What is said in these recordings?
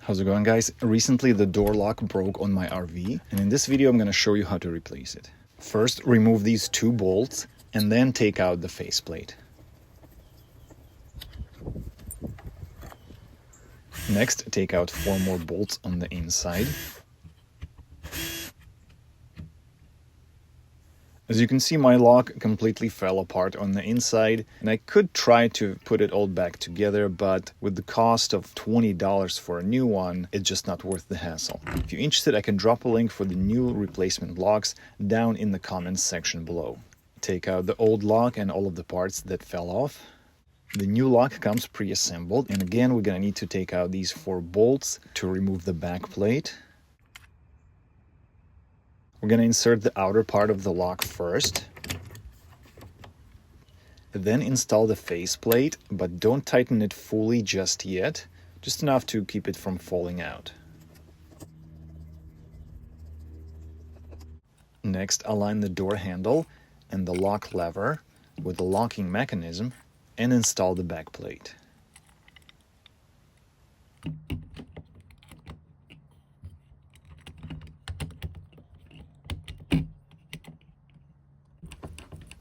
How's it going, guys? Recently the door lock broke on my RV, and in this video I'm going to show you how to replace it. First, remove these two bolts and then take out the faceplate. Next, take out 4 more bolts on the inside. As you can see, my lock completely fell apart on the inside, and I could try to put it all back together, but with the cost of $20 for a new one, it's just not worth the hassle. If you're interested, I can drop a link for the new replacement locks down in the comments section below. Take out the old lock and all of the parts that fell off. The new lock comes pre-assembled, and again, we're gonna need to take out these 4 bolts to remove the back plate. We're going to insert the outer part of the lock first, then install the faceplate, but don't tighten it fully just yet, just enough to keep it from falling out. Next, align the door handle and the lock lever with the locking mechanism and install the back plate.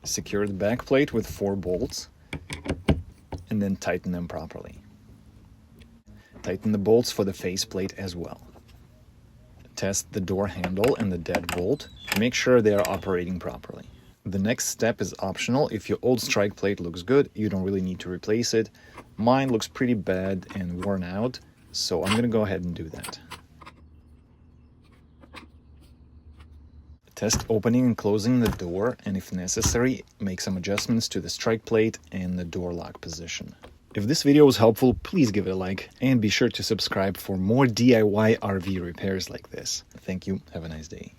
Secure the back plate with 4 bolts and then tighten them properly. Tighten the bolts for the faceplate as well. Test the door handle and the deadbolt to make sure they are operating properly. The next step is optional. If your old strike plate looks good, you don't really need to replace it. Mine looks pretty bad and worn out, so I'm going to go ahead and do that. Test opening and closing the door, and if necessary, make some adjustments to the strike plate and the door lock position. If this video was helpful, please give it a like and be sure to subscribe for more DIY RV repairs like this. Thank you. Have a nice day.